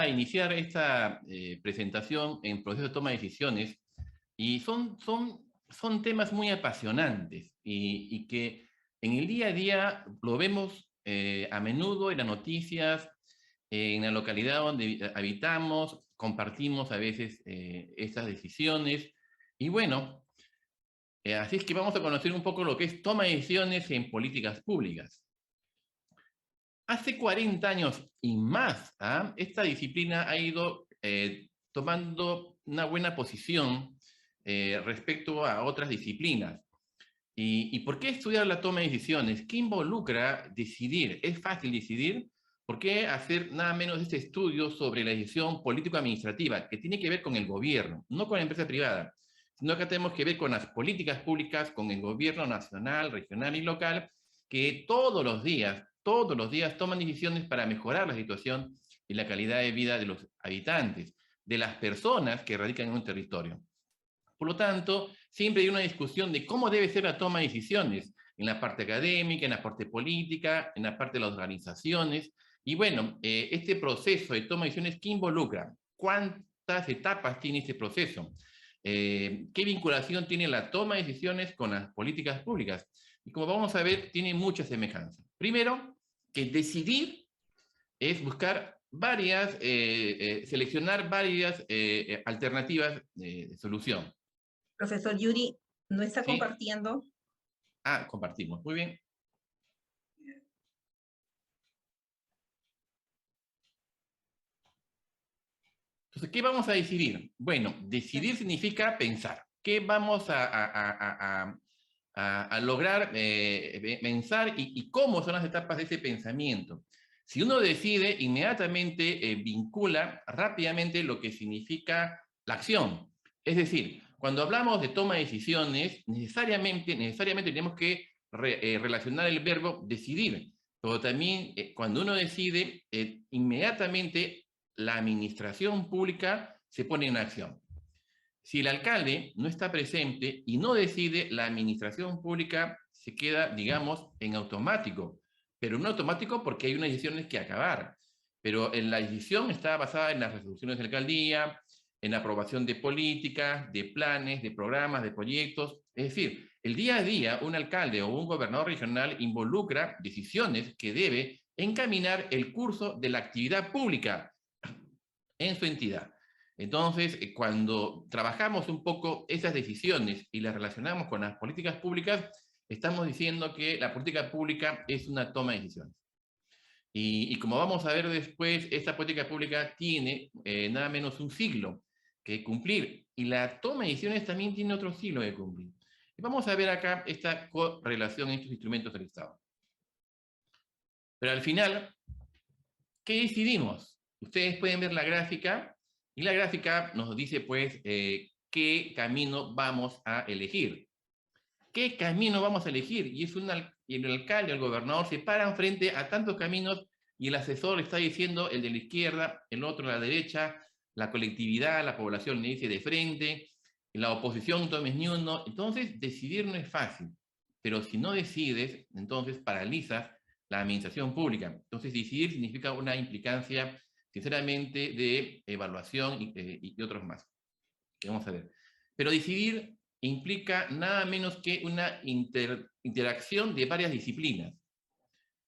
iniciar esta presentación en proceso de toma de decisiones y son temas muy apasionantes y que en el día a día lo vemos a menudo en las noticias, en la localidad donde habitamos, compartimos a veces estas decisiones y bueno, así es que vamos a conocer un poco lo que es toma de decisiones en políticas públicas. Hace 40 años y más, esta disciplina ha ido tomando una buena posición respecto a otras disciplinas. ¿Y por qué estudiar la toma de decisiones? ¿Qué involucra decidir? ¿Es fácil decidir? ¿Por qué hacer nada menos este estudio sobre la decisión político-administrativa, que tiene que ver con el gobierno, no con la empresa privada, sino que tenemos que ver con las políticas públicas, con el gobierno nacional, regional y local, que todos los días toman decisiones para mejorar la situación y la calidad de vida de los habitantes, de las personas que radican en un territorio? Por lo tanto, siempre hay una discusión de cómo debe ser la toma de decisiones, en la parte académica, en la parte política, en la parte de las organizaciones. Y bueno, este proceso de toma de decisiones, ¿qué involucra? ¿Cuántas etapas tiene este proceso? ¿Qué vinculación tiene la toma de decisiones con las políticas públicas? Y como vamos a ver, tiene mucha semejanza. Primero, que decidir es buscar seleccionar varias alternativas de solución. Profesor Yuri, ¿no está ¿Sí? compartiendo? Compartimos. Muy bien. Entonces, ¿qué vamos a decidir? Bueno, decidir significa pensar. ¿Qué vamos a lograr pensar y cómo son las etapas de ese pensamiento? Si uno decide, inmediatamente vincula rápidamente lo que significa la acción. Es decir, cuando hablamos de toma de decisiones, necesariamente tenemos que relacionar el verbo decidir. Pero también cuando uno decide, inmediatamente la administración pública se pone en acción. Si el alcalde no está presente y no decide, la administración pública se queda, digamos, en automático. Pero no automático porque hay unas decisiones que acabar. Pero la decisión está basada en las resoluciones de la alcaldía, en la aprobación de políticas, de planes, de programas, de proyectos. Es decir, el día a día, un alcalde o un gobernador regional involucra decisiones que debe encaminar el curso de la actividad pública en su entidad. Entonces, cuando trabajamos un poco esas decisiones y las relacionamos con las políticas públicas, estamos diciendo que la política pública es una toma de decisiones. Y como vamos a ver después, esta política pública tiene nada menos un siglo que cumplir. Y la toma de decisiones también tiene otro siglo que cumplir. Y vamos a ver acá esta correlación en estos instrumentos del Estado. Pero al final, ¿qué decidimos? Ustedes pueden ver la gráfica y la gráfica nos dice pues qué camino vamos a elegir. ¿Qué camino vamos a elegir? Y el alcalde, el gobernador se paran frente a tantos caminos y el asesor le está diciendo el de la izquierda, el otro de la derecha, la colectividad, la población le dice de frente, la oposición no tomes ni uno. Entonces decidir no es fácil, pero si no decides, entonces paralizas la administración pública. Entonces decidir significa una implicancia sinceramente de evaluación y otros más, que vamos a ver. Pero decidir implica nada menos que una interacción de varias disciplinas.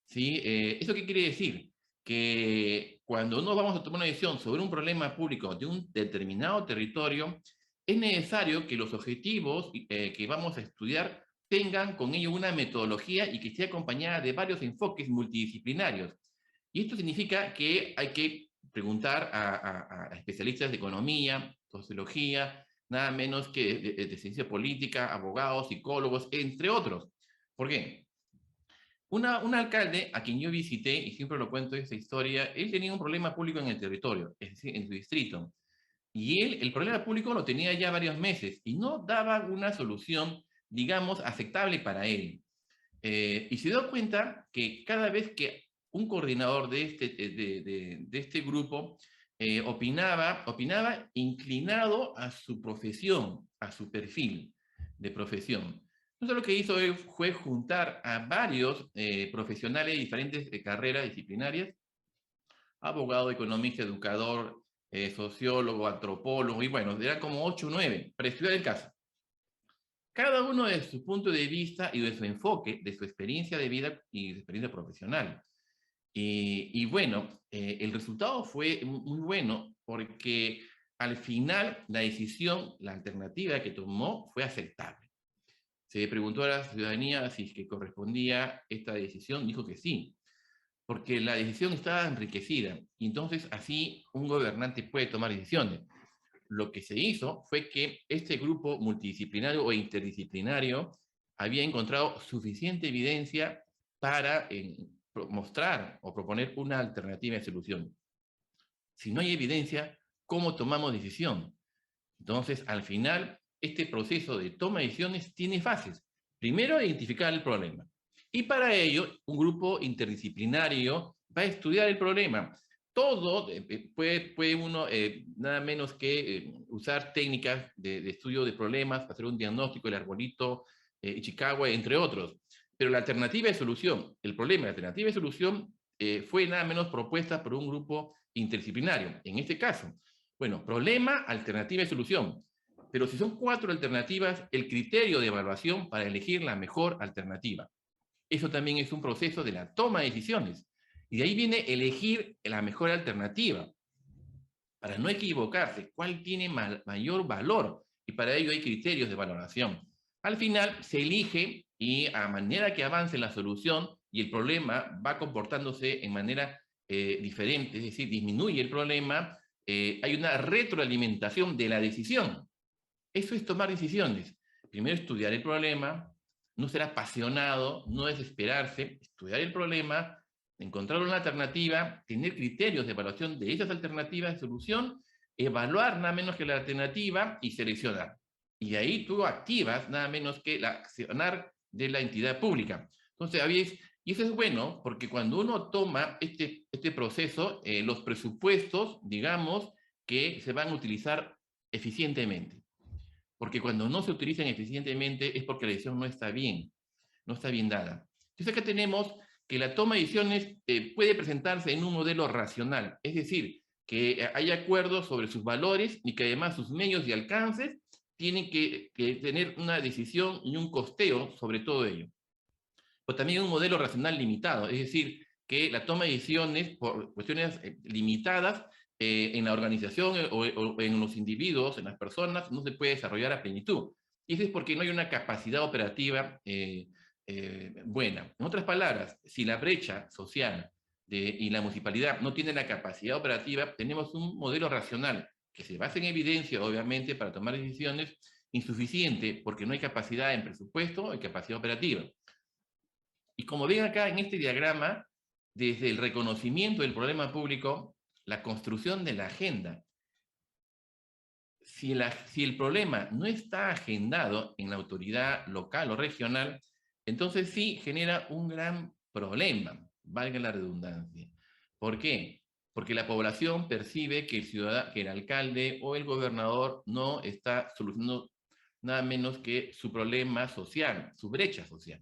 ¿Sí? ¿Eso qué quiere decir? Que cuando no vamos a tomar una decisión sobre un problema público de un determinado territorio, es necesario que los objetivos que vamos a estudiar tengan con ello una metodología y que esté acompañada de varios enfoques multidisciplinarios. Y esto significa que hay que preguntar a especialistas de economía, sociología, nada menos que de ciencia política, abogados, psicólogos, entre otros. ¿Por qué? Un alcalde a quien yo visité, y siempre lo cuento esta historia, él tenía un problema público en el territorio, es decir, en su distrito. Y él, el problema público lo tenía ya varios meses y no daba una solución, digamos, aceptable para él. Y se dio cuenta que cada vez que un coordinador de este grupo opinaba inclinado a su profesión, a su perfil de profesión. Entonces lo que hizo fue juntar a varios profesionales de diferentes carreras disciplinarias, abogado, economista, educador, sociólogo, antropólogo, y bueno, eran como 8 o 9 para estudiar el caso. Cada uno de su punto de vista y de su enfoque, de su experiencia de vida y de su experiencia profesional. Y bueno, el resultado fue muy bueno porque al final la decisión, la alternativa que tomó fue aceptable. Se preguntó a la ciudadanía si es que correspondía esta decisión, dijo que sí, porque la decisión estaba enriquecida y entonces así un gobernante puede tomar decisiones. Lo que se hizo fue que este grupo multidisciplinario o interdisciplinario había encontrado suficiente evidencia para mostrar o proponer una alternativa de solución. Si no hay evidencia, ¿cómo tomamos decisión? Entonces, al final, este proceso de toma de decisiones tiene fases. Primero, identificar el problema. Y para ello, un grupo interdisciplinario va a estudiar el problema. Todo puede uno nada menos que usar técnicas de estudio de problemas, hacer un diagnóstico, el arbolito, Chicago, entre otros. Pero la alternativa de solución, el problema, la alternativa de solución fue nada menos propuesta por un grupo interdisciplinario. En este caso, bueno, problema, alternativa y solución. Pero si son 4 alternativas, el criterio de evaluación para elegir la mejor alternativa. Eso también es un proceso de la toma de decisiones. Y de ahí viene elegir la mejor alternativa. Para no equivocarse, ¿cuál tiene mayor valor? Y para ello hay criterios de valoración. Al final se elige y a manera que avance la solución y el problema va comportándose en manera diferente, es decir, disminuye el problema, hay una retroalimentación de la decisión. Eso es tomar decisiones. Primero estudiar el problema, no ser apasionado, no desesperarse, estudiar el problema, encontrar una alternativa, tener criterios de evaluación de esas alternativas de solución, evaluar nada menos que la alternativa y seleccionar. Y ahí tú activas nada menos que la accionar de la entidad pública. Entonces, y eso es bueno porque cuando uno toma este proceso, los presupuestos, digamos, que se van a utilizar eficientemente. Porque cuando no se utilizan eficientemente es porque la decisión no está bien dada. Entonces acá tenemos que la toma de decisiones puede presentarse en un modelo racional, es decir, que hay acuerdos sobre sus valores y que además sus medios y alcances tienen que tener una decisión y un costeo sobre todo ello. O también un modelo racional limitado, es decir, que la toma de decisiones por cuestiones limitadas en la organización o en los individuos, en las personas, no se puede desarrollar a plenitud. Y eso es porque no hay una capacidad operativa buena. En otras palabras, si la brecha social y la municipalidad no tienen la capacidad operativa, tenemos un modelo racional que se basa en evidencia, obviamente, para tomar decisiones, insuficiente porque no hay capacidad en presupuesto y capacidad operativa. Y como ven acá en este diagrama, desde el reconocimiento del problema público, la construcción de la agenda. Si el problema no está agendado en la autoridad local o regional, entonces sí genera un gran problema, valga la redundancia. ¿Por qué? Porque la población percibe que que el alcalde o el gobernador no está solucionando nada menos que su problema social, su brecha social.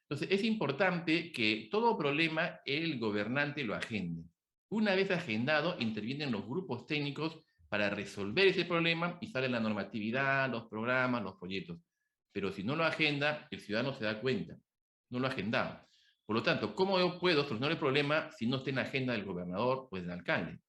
Entonces, es importante que todo problema el gobernante lo agende. Una vez agendado, intervienen los grupos técnicos para resolver ese problema y sale la normatividad, los programas, los proyectos. Pero si no lo agenda, el ciudadano se da cuenta. No lo ha agendado. Por lo tanto, ¿cómo yo puedo solucionar el problema si no está en la agenda del gobernador o del alcalde?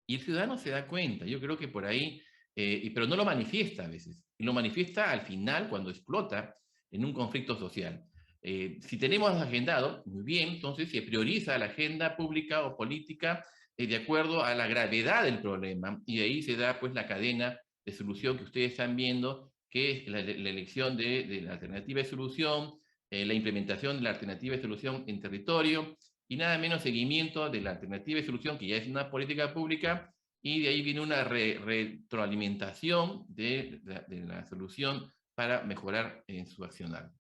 Y el ciudadano se da cuenta. Yo creo que por ahí, pero no lo manifiesta a veces. Y lo manifiesta al final cuando explota en un conflicto social. Si tenemos agendado, muy bien, entonces se prioriza la agenda pública o política de acuerdo a la gravedad del problema y ahí se da pues la cadena de solución que ustedes están viendo, que es la elección de la alternativa de solución, la implementación de la alternativa de solución en territorio y nada menos seguimiento de la alternativa de solución que ya es una política pública y de ahí viene una retroalimentación de la solución para mejorar en su accionar.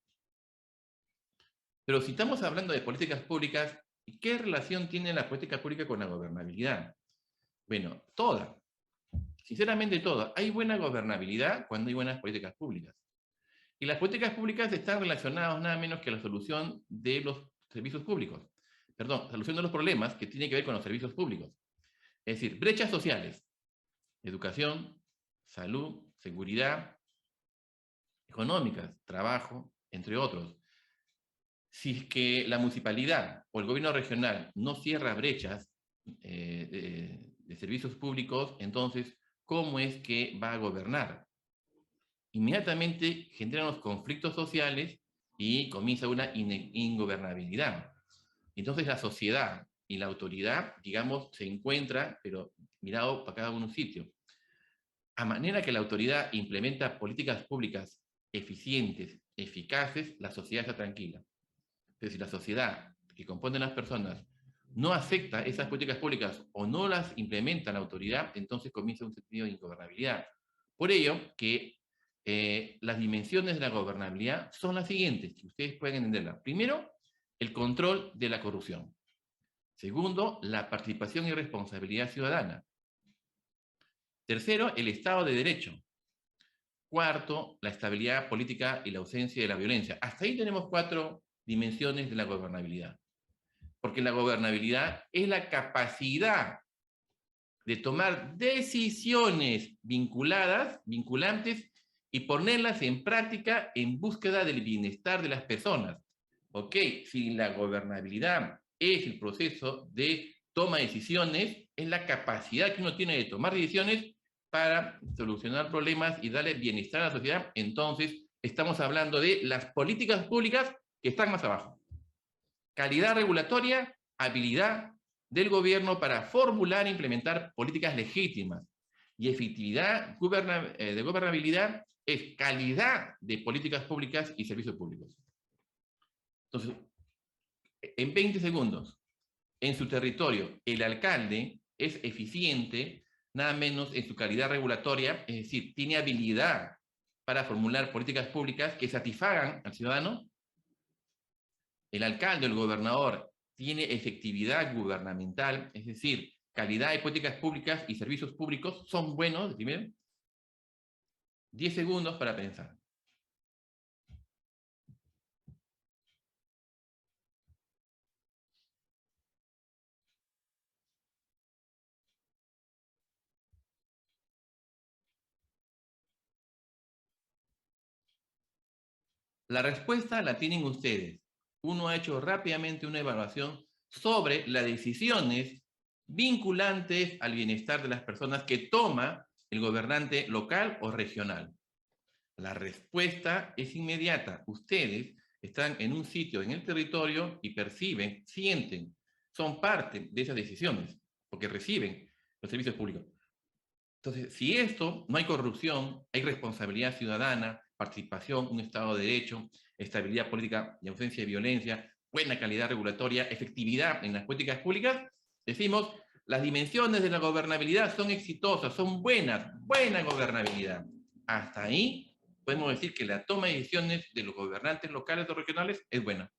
Pero si estamos hablando de políticas públicas, ¿qué relación tiene la política pública con la gobernabilidad? Bueno, toda. Sinceramente toda. Hay buena gobernabilidad cuando hay buenas políticas públicas. Y las políticas públicas están relacionadas nada menos que a la solución de los servicios públicos. solución de los problemas que tiene que ver con los servicios públicos. Es decir, brechas sociales, educación, salud, seguridad, económicas, trabajo, entre otros. Si es que la municipalidad o el gobierno regional no cierra brechas de servicios públicos, entonces, ¿cómo es que va a gobernar? Inmediatamente generan los conflictos sociales y comienza una ingobernabilidad. Entonces la sociedad y la autoridad, digamos, se encuentran, pero mirado para cada uno un sitio. A manera que la autoridad implementa políticas públicas eficientes, eficaces, la sociedad está tranquila. Pero si la sociedad que componen las personas no acepta esas políticas públicas o no las implementa la autoridad, entonces comienza un sentido de ingobernabilidad. Por ello que las dimensiones de la gobernabilidad son las siguientes, que ustedes pueden entenderlas. Primero, el control de la corrupción. Segundo, la participación y responsabilidad ciudadana. Tercero, el Estado de Derecho. Cuarto, la estabilidad política y la ausencia de la violencia. Hasta ahí tenemos 4 dimensiones de la gobernabilidad. Porque la gobernabilidad es la capacidad de tomar decisiones vinculantes, y ponerlas en práctica en búsqueda del bienestar de las personas. Ok, si la gobernabilidad es el proceso de toma de decisiones, es la capacidad que uno tiene de tomar decisiones para solucionar problemas y darle bienestar a la sociedad, entonces estamos hablando de las políticas públicas que están más abajo. Calidad regulatoria, habilidad del gobierno para formular e implementar políticas legítimas. Y efectividad de gobernabilidad es calidad de políticas públicas y servicios públicos. Entonces, en 20 segundos, en su territorio, el alcalde es eficiente, nada menos en su calidad regulatoria, es decir, tiene habilidad para formular políticas públicas que satisfagan al ciudadano. El alcalde o el gobernador tiene efectividad gubernamental, es decir, calidad de políticas públicas y servicios públicos, son buenos, primero. 10 segundos para pensar. La respuesta la tienen ustedes. Uno ha hecho rápidamente una evaluación sobre las decisiones vinculantes al bienestar de las personas que toma el gobernante local o regional. La respuesta es inmediata. Ustedes están en un sitio en el territorio y perciben, sienten, son parte de esas decisiones, porque reciben los servicios públicos. Entonces, si esto, no hay corrupción, hay responsabilidad ciudadana, participación, un Estado de Derecho, estabilidad política y ausencia de violencia, buena calidad regulatoria, efectividad en las políticas públicas, decimos, las dimensiones de la gobernabilidad son exitosas, son buenas, buena gobernabilidad. Hasta ahí podemos decir que la toma de decisiones de los gobernantes locales o regionales es buena.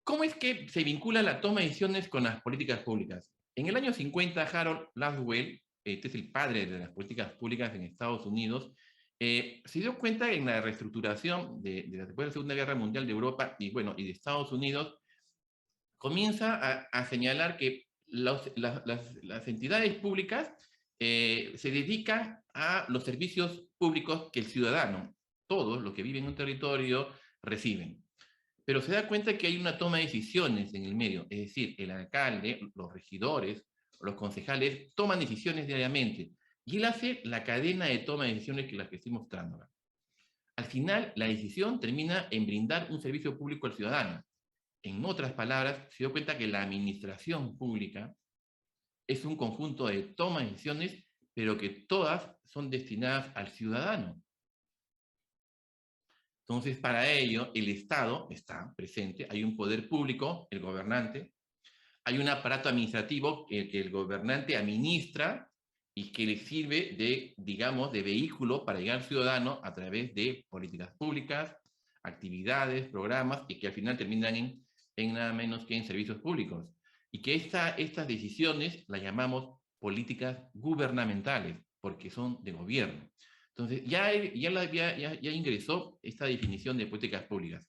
¿Cómo es que se vincula la toma de decisiones con las políticas públicas? En el año 50, Harold Laswell, este es el padre de las políticas públicas en Estados Unidos, se dio cuenta en la reestructuración después de la Segunda Guerra Mundial de Europa y, bueno, y de Estados Unidos, comienza a señalar que las entidades públicas se dedican a los servicios públicos que el ciudadano, todos los que viven en un territorio, reciben. Pero se da cuenta que hay una toma de decisiones en el medio, es decir, el alcalde, los regidores, los concejales toman decisiones diariamente, y él hace la cadena de toma de decisiones que la que estoy mostrando. Al final, la decisión termina en brindar un servicio público al ciudadano. En otras palabras, se dio cuenta que la administración pública es un conjunto de toma de decisiones, pero que todas son destinadas al ciudadano. Entonces, para ello, el Estado está presente, hay un poder público, el gobernante, hay un aparato administrativo que el gobernante administra y que le sirve de, digamos, de vehículo para llegar al ciudadano a través de políticas públicas, actividades, programas, y que al final terminan en nada menos que en servicios públicos. Y que estas decisiones las llamamos políticas gubernamentales, porque son de gobierno. Entonces, ya ingresó esta definición de políticas públicas.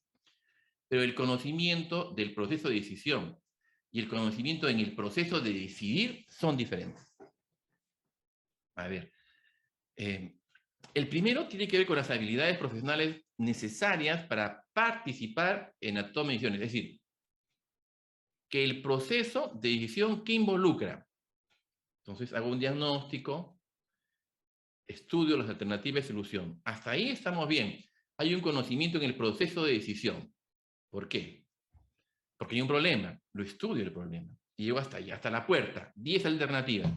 pero el conocimiento del proceso de decisión y el conocimiento en el proceso de decidir son diferentes. A ver, el primero tiene que ver con las habilidades profesionales necesarias para participar en la toma de decisiones, es decir, que el proceso de decisión que involucra. Entonces hago un diagnóstico, estudio las alternativas de solución. Hasta ahí estamos bien. Hay un conocimiento en el proceso de decisión. ¿Por qué? Porque hay un problema, lo estudio el problema. Y llego hasta allá, hasta la puerta, 10 alternativas.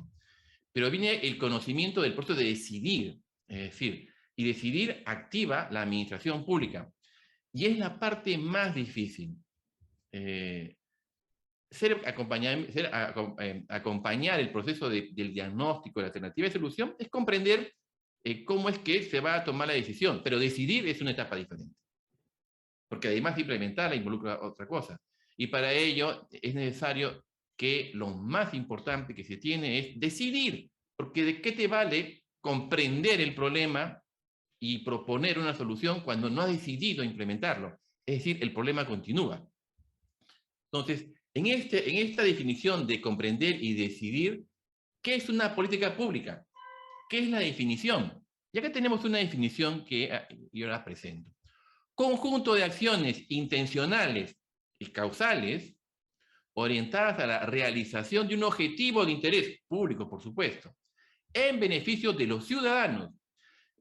Pero viene el conocimiento del proceso de decidir, es decir, y decidir activa la administración pública. Y es la parte más difícil. Acompañar el proceso del diagnóstico, de la alternativa de solución, es comprender cómo es que se va a tomar la decisión. Pero decidir es una etapa diferente. Porque además de implementarla involucra otra cosa. Y para ello es necesario que lo más importante que se tiene es decidir, porque ¿de qué te vale comprender el problema y proponer una solución cuando no has decidido implementarlo? Es decir, el problema continúa. Entonces, en esta definición de comprender y decidir, ¿qué es una política pública? ¿Qué es la definición? Y acá tenemos una definición que yo la presento. Conjunto de acciones intencionales y causales orientadas a la realización de un objetivo de interés público, por supuesto, en beneficio de los ciudadanos,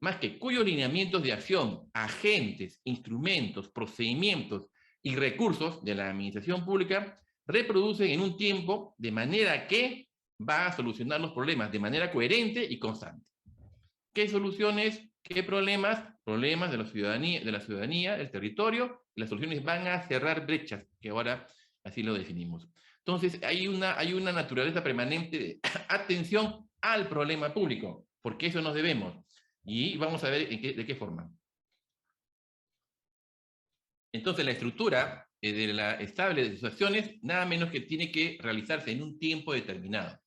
más que cuyos lineamientos de acción, agentes, instrumentos, procedimientos y recursos de la administración pública reproducen en un tiempo de manera que va a solucionar los problemas de manera coherente y constante. ¿Qué soluciones? ¿Qué problemas? Problemas de la ciudadanía, del territorio, y las soluciones van a cerrar brechas, que ahora así lo definimos. Entonces, hay una naturaleza permanente de atención al problema público, porque eso nos debemos. Y vamos a ver de qué forma. Entonces, la estructura de la estable de sus acciones, nada menos que tiene que realizarse en un tiempo determinado.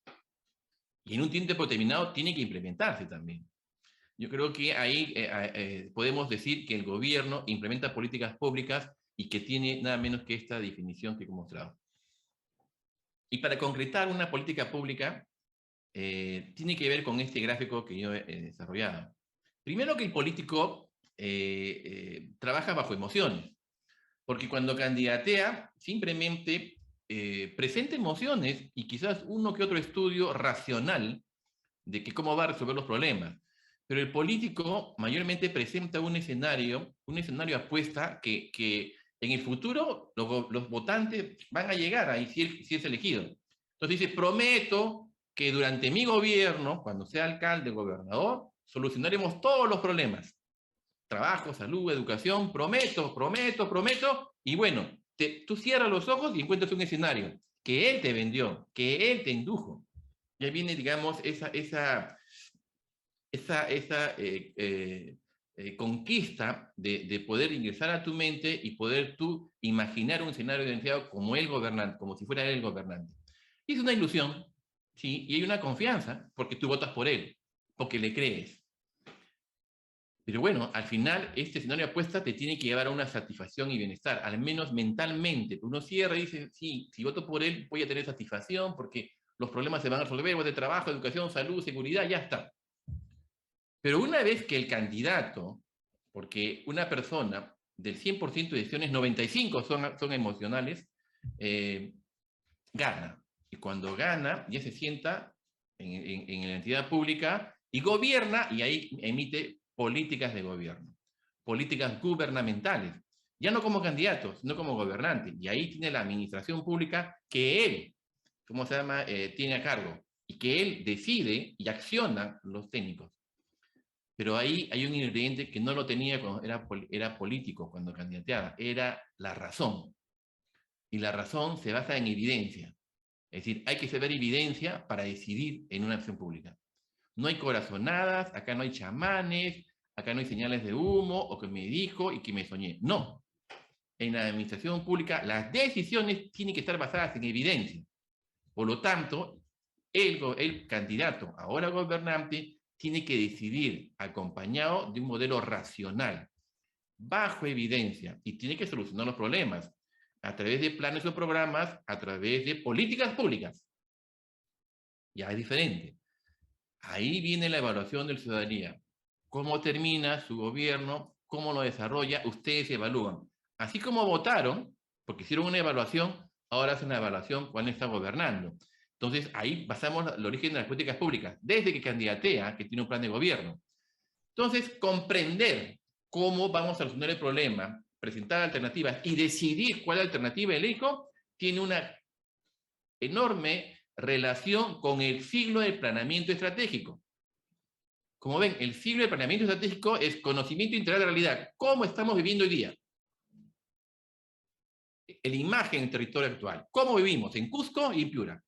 Y en un tiempo determinado tiene que implementarse también. Yo creo que ahí podemos decir que el gobierno implementa políticas públicas y que tiene nada menos que esta definición que he mostrado. Y para concretar una política pública, tiene que ver con este gráfico que yo he desarrollado. Primero que el político trabaja bajo emociones, porque cuando candidatea simplemente presenta emociones y quizás uno que otro estudio racional de que cómo va a resolver los problemas. Pero el político mayormente presenta un escenario apuesta que en el futuro los votantes van a llegar ahí si es elegido. Entonces dice, prometo que durante mi gobierno, cuando sea alcalde o gobernador, solucionaremos todos los problemas. Trabajo, salud, educación, prometo, y bueno, tú cierras los ojos y encuentras un escenario que él te vendió, que él te indujo. Ya viene, digamos, esa conquista de poder ingresar a tu mente y poder tú imaginar un escenario identificado como el gobernante, como si fuera él el gobernante. Y es una ilusión, ¿sí? Y hay una confianza porque tú votas por él, porque le crees. Pero bueno, al final este escenario de apuesta te tiene que llevar a una satisfacción y bienestar, al menos mentalmente. Uno cierra y dice, sí, si voto por él voy a tener satisfacción porque los problemas se van a resolver, de trabajo, educación, salud, seguridad, ya está. Pero una vez que el candidato, porque una persona del 100% de decisiones, 95 son emocionales, gana. Y cuando gana, ya se sienta en la entidad pública y gobierna, y ahí emite políticas de gobierno, políticas gubernamentales, ya no como candidato, sino como gobernante. Y ahí tiene la administración pública que él, ¿cómo se llama?, tiene a cargo, y que él decide y acciona los técnicos. Pero ahí hay un ingrediente que no lo tenía cuando era político, cuando candidateaba, era la razón. Y la razón se basa en evidencia. Es decir, hay que saber evidencia para decidir en una acción pública. No hay corazonadas, acá no hay chamanes, acá no hay señales de humo, o que me dijo y que me soñé. No. En la administración pública, las decisiones tienen que estar basadas en evidencia. Por lo tanto, el candidato, ahora gobernante, tiene que decidir acompañado de un modelo racional. bajo evidencia y tiene que solucionar los problemas a través de planes o programas, a través de políticas públicas. Ya es diferente. Ahí viene la evaluación de la ciudadanía. ¿Cómo termina su gobierno? ¿Cómo lo desarrolla? Ustedes evalúan. Así como votaron, porque hicieron una evaluación, ahora hacen una evaluación cuando está gobernando. Entonces, ahí pasamos el origen de las políticas públicas, desde que candidatea, que tiene un plan de gobierno. Entonces, comprender cómo vamos a solucionar el problema, presentar alternativas y decidir cuál alternativa elijo, tiene una enorme relación con el siglo del planeamiento estratégico. Como ven, el siglo del planeamiento estratégico es conocimiento integral de la realidad. ¿Cómo estamos viviendo hoy día? La imagen del territorio actual. ¿Cómo vivimos? En Cusco y en Piura.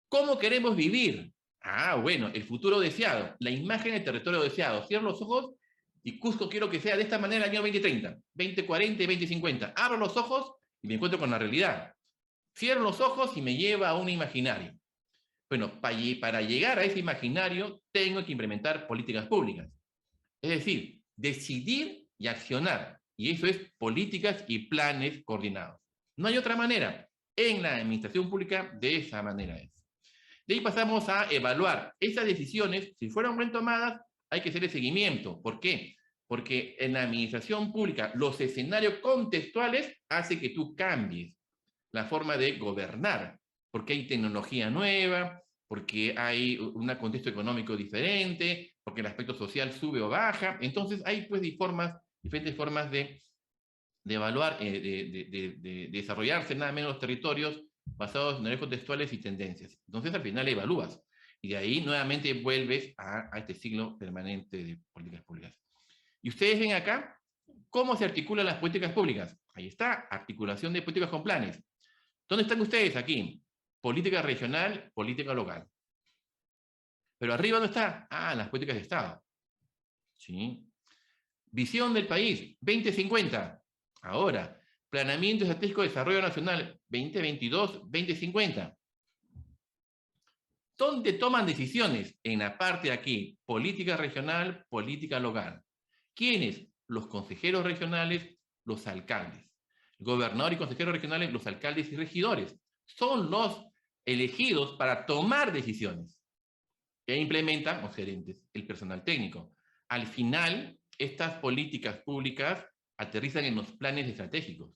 ¿Cómo queremos vivir? Ah, bueno, el futuro deseado. La imagen del territorio deseado. Cierro los ojos y Cusco quiero que sea de esta manera el año 2030, 2040 y 2050. Abro los ojos y me encuentro con la realidad. Cierro los ojos y me lleva a un imaginario. Bueno, para llegar a ese imaginario tengo que implementar políticas públicas. Es decir, decidir y accionar. Y eso es políticas y planes coordinados. No hay otra manera. En la administración pública, de esa manera es. De ahí pasamos a evaluar esas decisiones. Si fueron bien tomadas, hay que hacer el seguimiento. ¿Por qué? Porque en la administración pública, los escenarios contextuales hacen que tú cambies la forma de gobernar, porque hay tecnología nueva, porque hay un contexto económico diferente, porque el aspecto social sube o baja. Entonces hay pues diferentes formas de evaluar, de desarrollarse nada menos los territorios basados en escenarios contextuales y tendencias. Entonces al final evalúas y de ahí nuevamente vuelves a este ciclo permanente de políticas públicas. Y ustedes ven acá cómo se articulan las políticas públicas. Ahí está, articulación de políticas con planes. ¿Dónde están ustedes aquí? Política regional, política local. Pero arriba no está. Ah, las políticas de Estado. ¿Sí? Visión del país, 2050. Ahora, planeamiento estratégico de desarrollo nacional, 2022-2050. ¿Dónde toman decisiones? En la parte de aquí, política regional, política local. ¿Quiénes? Los consejeros regionales, los alcaldes. El gobernador y consejeros regionales, los alcaldes y regidores. Son los elegidos para tomar decisiones. E implementan los gerentes, el personal técnico. Al final, estas políticas públicas aterrizan en los planes estratégicos.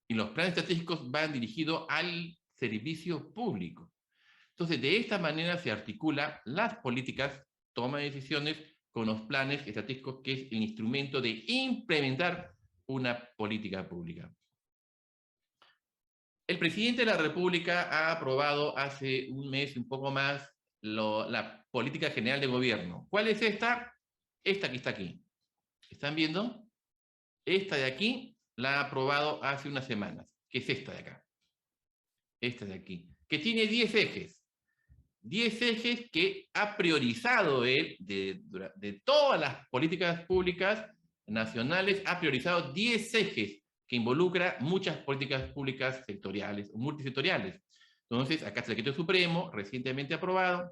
Y los planes estratégicos van dirigidos al servicio público. Entonces, de esta manera se articulan las políticas, toma de decisiones, con los planes estratégicos, que es el instrumento de implementar una política pública. El presidente de la República ha aprobado hace un mes, un poco más, la política general de gobierno. ¿Cuál es esta? Esta que está aquí. ¿Están viendo? Esta de aquí la ha aprobado hace unas semanas, que es esta de acá. Esta de aquí, que tiene 10 ejes. 10 ejes que ha priorizado él, de todas las políticas públicas nacionales, ha priorizado 10 ejes que involucra muchas políticas públicas sectoriales o multisectoriales. Entonces, acá está el Decreto Supremo, recientemente aprobado,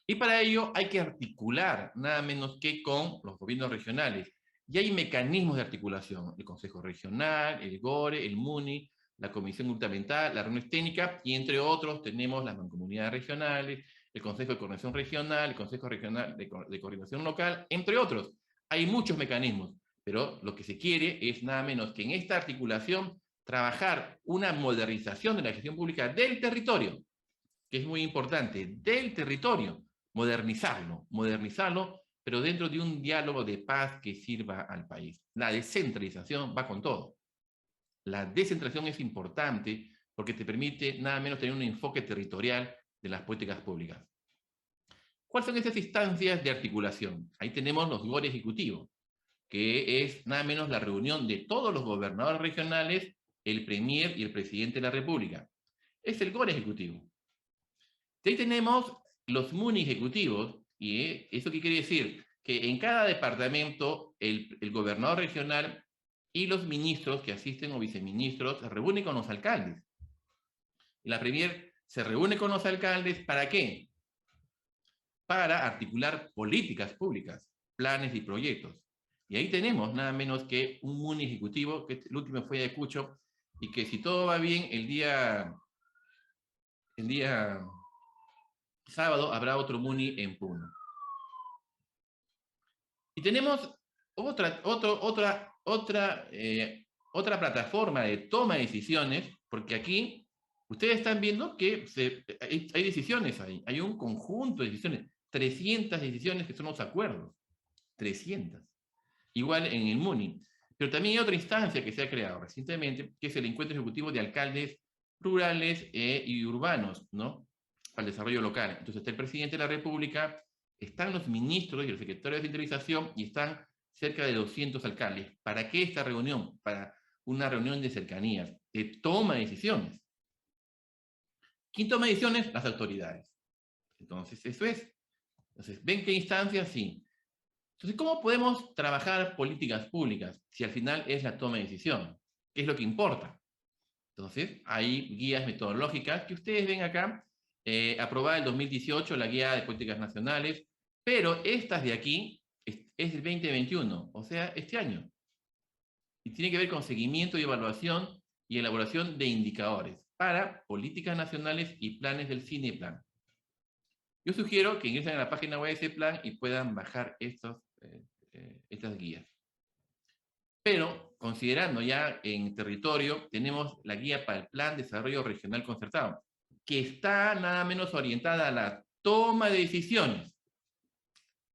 y para ello hay que articular nada menos que con los gobiernos regionales. Y hay mecanismos de articulación, el Consejo Regional, el GORE, el MUNI, la Comisión Gubernamental, la reunión técnica, y entre otros tenemos las mancomunidades regionales, el Consejo de Coordinación Regional, el Consejo Regional de Coordinación Local, entre otros. Hay muchos mecanismos, pero lo que se quiere es nada menos que en esta articulación trabajar una modernización de la gestión pública del territorio, que es muy importante, del territorio, modernizarlo, pero dentro de un diálogo de paz que sirva al país. La descentralización va con todo. La descentralización es importante porque te permite nada menos tener un enfoque territorial de las políticas públicas. ¿Cuáles son esas instancias de articulación? Ahí tenemos los GORE ejecutivos, que es nada menos la reunión de todos los gobernadores regionales, el premier y el presidente de la República. Es el GORE ejecutivo. De ahí tenemos los MUNI ejecutivos, y ¿eso qué quiere decir? Que en cada departamento el gobernador regional y los ministros que asisten o viceministros se reúnen con los alcaldes. Y la premier se reúne con los alcaldes, ¿para qué? Para articular políticas públicas, planes y proyectos. Y ahí tenemos nada menos que un MUNI ejecutivo, que el último fue Ayacucho, y que si todo va bien, el día sábado habrá otro MUNI en Puno. Y tenemos otra plataforma de toma de decisiones, porque aquí ustedes están viendo que hay decisiones ahí, hay un conjunto de decisiones, 300 decisiones que son los acuerdos, 300. Igual en el MUNI. Pero también hay otra instancia que se ha creado recientemente, que es el Encuentro Ejecutivo de Alcaldes Rurales y Urbanos, ¿no? Para el desarrollo local. Entonces está el presidente de la República, están los ministros y el secretario de Descentralización y están cerca de 200 alcaldes. ¿Para qué esta reunión? Para una reunión de cercanías, de toma de decisiones. ¿Quién toma decisiones? Las autoridades. Entonces, eso es. Entonces, ¿ven qué instancias? Sí. Entonces, ¿cómo podemos trabajar políticas públicas si al final es la toma de decisión? ¿Qué es lo que importa? Entonces, hay guías metodológicas que ustedes ven acá, aprobada en 2018, la guía de políticas nacionales, pero estas de aquí es del 2021, o sea, este año. Y tiene que ver con seguimiento y evaluación y elaboración de indicadores para políticas nacionales y planes del CINEPLAN. Yo sugiero que ingresen a la página web de ese plan y puedan bajar estas guías. Pero, considerando ya en territorio, tenemos la guía para el Plan de Desarrollo Regional Concertado, que está nada menos orientada a la toma de decisiones,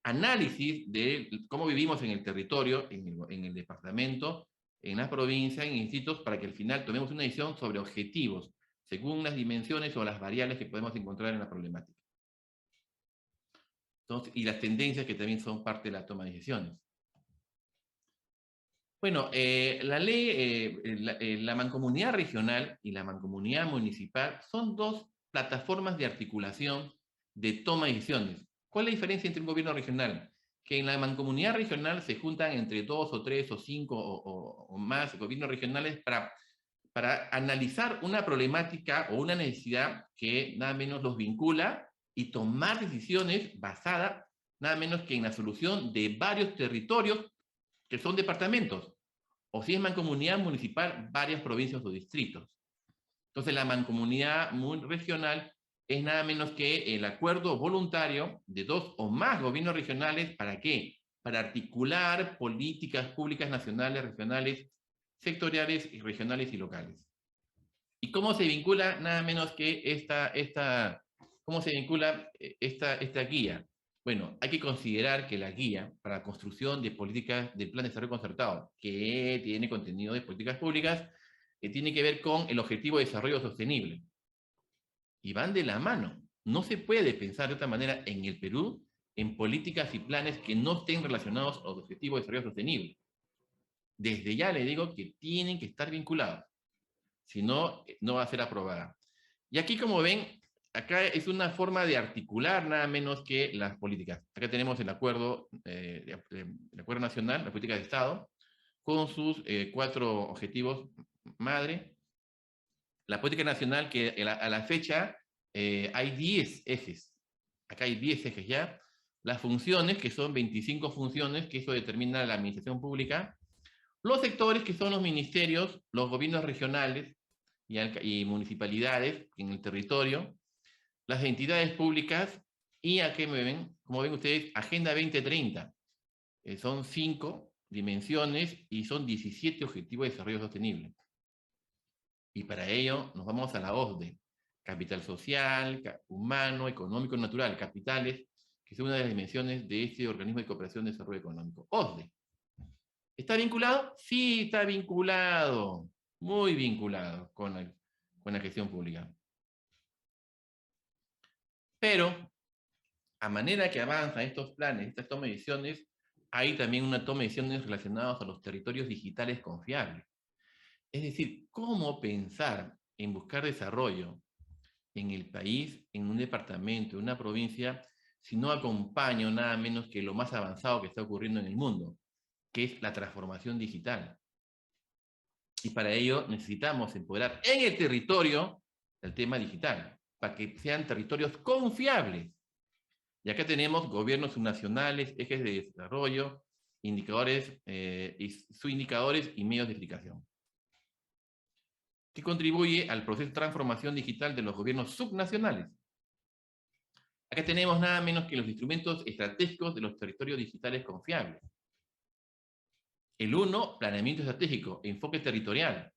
análisis de cómo vivimos en el territorio, en el departamento, en las provincias, en institutos, para que al final tomemos una decisión sobre objetivos, según las dimensiones o las variables que podemos encontrar en la problemática. Entonces, y las tendencias que también son parte de la toma de decisiones. Bueno, la ley, la mancomunidad regional y la mancomunidad municipal son dos plataformas de articulación de toma de decisiones. ¿Cuál es la diferencia entre un gobierno regional? Que en la mancomunidad regional se juntan entre 2 o 3 o 5 o más gobiernos regionales para analizar una problemática o una necesidad que nada menos los vincula y tomar decisiones basadas nada menos que en la solución de varios territorios que son departamentos, o si es mancomunidad municipal, varias provincias o distritos. Entonces la mancomunidad regional es nada menos que el acuerdo voluntario de 2 o más gobiernos regionales. ¿Para qué? Para articular políticas públicas nacionales, regionales, sectoriales, regionales y locales. ¿Y cómo se vincula nada menos que cómo se vincula esta guía? Bueno, hay que considerar que la guía para la construcción de políticas del Plan de Desarrollo Concertado, que tiene contenido de políticas públicas, tiene que ver con el objetivo de desarrollo sostenible. Y van de la mano. No se puede pensar de otra manera en el Perú en políticas y planes que no estén relacionados a los objetivos de desarrollo sostenible. Desde ya le digo que tienen que estar vinculados. Si no, no va a ser aprobada. Y aquí, como ven, acá es una forma de articular nada menos que las políticas. Acá tenemos el acuerdo nacional, la política de Estado, con sus 4 objetivos madre. La política nacional que a la fecha hay 10 ejes. Acá hay 10 ejes ya. Las funciones, que son 25 funciones, que eso determina la administración pública. Los sectores, que son los ministerios, los gobiernos regionales y municipalidades en el territorio, las entidades públicas y, aquí me ven, como ven ustedes, Agenda 2030. Son 5 dimensiones y son 17 objetivos de desarrollo sostenible. Y para ello nos vamos a la OCDE, capital social, humano, económico, natural, capitales, que es una de las dimensiones de este organismo de cooperación y desarrollo económico, OCDE. ¿Está vinculado? Sí, está vinculado, muy vinculado con la gestión pública. Pero, a manera que avanzan estos planes, estas tomas de decisiones, hay también una toma de decisiones relacionadas a los territorios digitales confiables. Es decir, cómo pensar en buscar desarrollo en el país, en un departamento, en una provincia, si no acompaño nada menos que lo más avanzado que está ocurriendo en el mundo, que es la transformación digital. Y para ello necesitamos empoderar en el territorio el tema digital, para que sean territorios confiables. Y acá tenemos gobiernos subnacionales, ejes de desarrollo, indicadores, subindicadores y medios de explicación. ¿Qué contribuye al proceso de transformación digital de los gobiernos subnacionales? Acá tenemos nada menos que los instrumentos estratégicos de los territorios digitales confiables. El 1, planeamiento estratégico, enfoque territorial.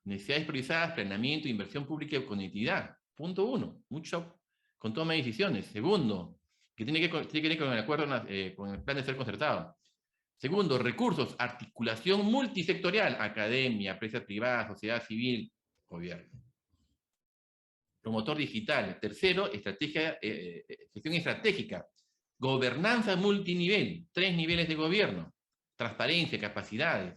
Necesidades priorizadas, planeamiento, inversión pública y conectividad. Punto 1, mucho con toma de decisiones. Segundo, que tiene que ver con el acuerdo, con el plan de ser concertado. Segundo, recursos, articulación multisectorial, academia, empresas privadas, sociedad civil, gobierno. Promotor digital. Tercero, gestión estratégica. Gobernanza multinivel, 3 niveles de gobierno. Transparencia, capacidades.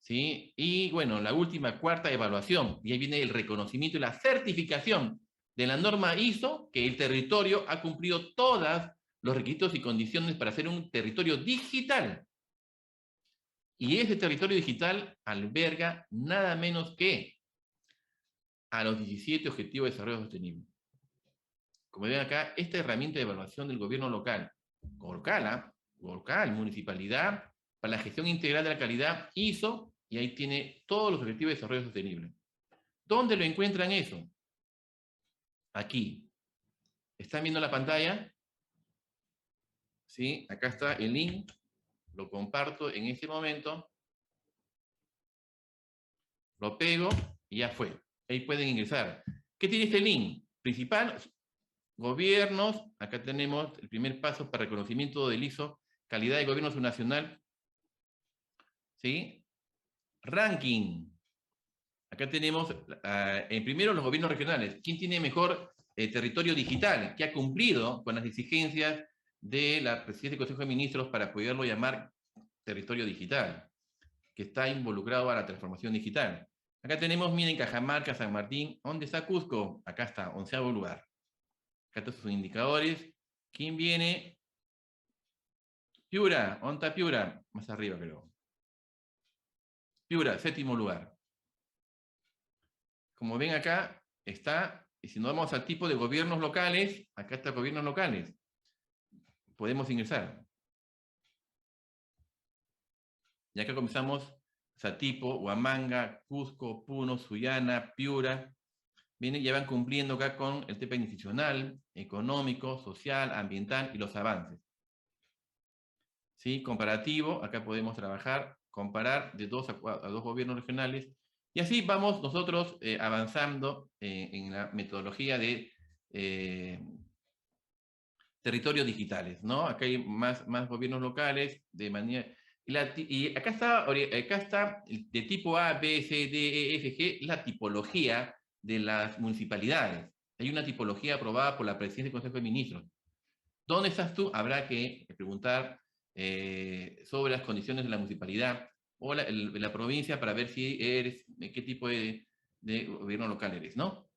¿Sí? Y bueno, la última, cuarta, evaluación. Y ahí viene el reconocimiento y la certificación de la norma ISO, que el territorio ha cumplido todos los requisitos y condiciones para ser un territorio digital. Y ese territorio digital alberga nada menos que a los 17 Objetivos de Desarrollo Sostenible. Como ven acá, esta herramienta de evaluación del gobierno local, municipalidad, para la gestión integral de la calidad, ISO, y ahí tiene todos los Objetivos de Desarrollo Sostenible. ¿Dónde lo encuentran eso? Aquí. ¿Están viendo la pantalla? ¿Sí? Acá está el link. Lo comparto en este momento. Lo pego y ya fue. Ahí pueden ingresar. ¿Qué tiene este link? Principal, gobiernos. Acá tenemos el primer paso para reconocimiento del ISO, calidad de gobierno subnacional. ¿Sí? Ranking. Acá tenemos, en primero, los gobiernos regionales. ¿Quién tiene mejor territorio digital? ¿Qué ha cumplido con las exigencias de la Presidencia del Consejo de Ministros para poderlo llamar territorio digital, que está involucrado a la transformación digital? Acá tenemos, miren, Cajamarca, San Martín. ¿Dónde está Cusco? Acá está, 11º lugar. Acá están sus indicadores. ¿Quién viene? Piura. ¿Dónde está Piura? Más arriba, creo. Piura, 7º lugar. Como ven acá, está, y si nos vamos al tipo de gobiernos locales, acá está gobiernos locales. Podemos ingresar. Y acá comenzamos Satipo, Huamanga, Cusco, Puno, Sullana, Piura. Vienen, ya van cumpliendo acá con el tema institucional, económico, social, ambiental y los avances. ¿Sí? Comparativo, acá podemos trabajar, comparar de 2 a 2 gobiernos regionales. Y así vamos nosotros avanzando en la metodología de territorios digitales, ¿no? Acá hay más gobiernos locales de manera... Y acá está de tipo A, B, C, D, E, F, G, la tipología de las municipalidades. Hay una tipología aprobada por la Presidencia del Consejo de Ministros. ¿Dónde estás tú? Habrá que preguntar sobre las condiciones de la municipalidad o la provincia para ver si eres, qué tipo de gobierno local eres, ¿no?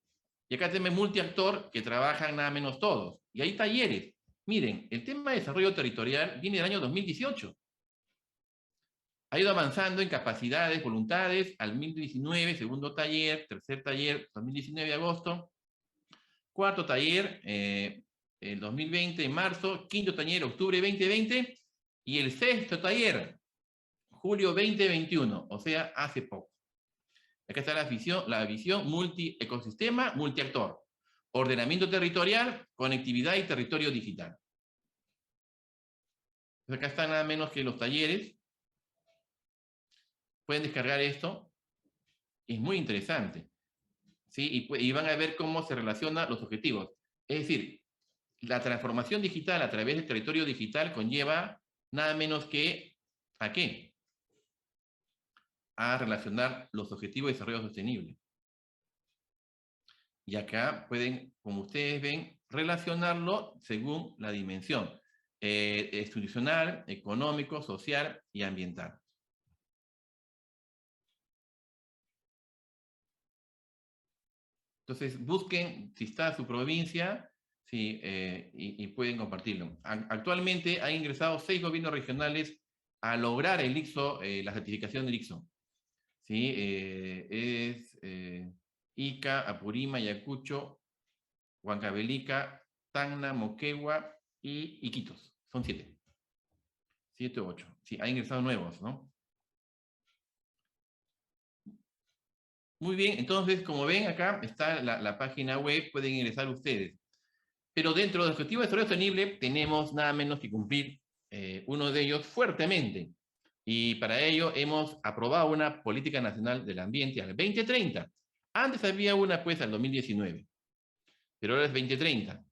Y acá tenemos multiactor que trabajan nada menos todos. Y hay talleres. Miren, el tema de desarrollo territorial viene del año 2018. Ha ido avanzando en capacidades, voluntades, al 2019, segundo taller, tercer taller, 2019 agosto, cuarto taller, el 2020 en marzo, quinto taller, octubre 2020, y el sexto taller, julio 2021, o sea, hace poco. Acá está la visión multi-ecosistema, multiactor. Ordenamiento territorial, conectividad y territorio digital. Entonces acá están nada menos que los talleres. Pueden descargar esto. Es muy interesante. ¿Sí? Y van a ver cómo se relacionan los objetivos. Es decir, la transformación digital a través del territorio digital conlleva nada menos que ¿a qué? A relacionar los objetivos de desarrollo sostenible. Y acá pueden, como ustedes ven, relacionarlo según la dimensión institucional, económico, social y ambiental. Entonces, busquen si está su provincia sí, y pueden compartirlo. Actualmente han ingresado 6 gobiernos regionales a lograr el ISO, la certificación del ISO. ¿Sí? Es Ica, Apurímac, Ayacucho, Huancavelica, Tacna, Moquegua y Iquitos. Son 7. 7, 8. Sí, hay ingresados nuevos, ¿no? Muy bien, entonces, como ven, acá está la página web, pueden ingresar ustedes. Pero dentro del objetivo de desarrollo sostenible tenemos nada menos que cumplir uno de ellos fuertemente. Y para ello hemos aprobado una política nacional del ambiente al 2030. Antes había una pues al 2019, pero ahora es 2030.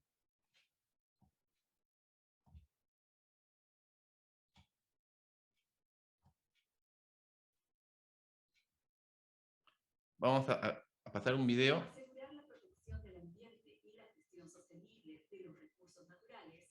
Vamos a pasar un video. Asegurar la protección del ambiente y la gestión sostenible de los recursos naturales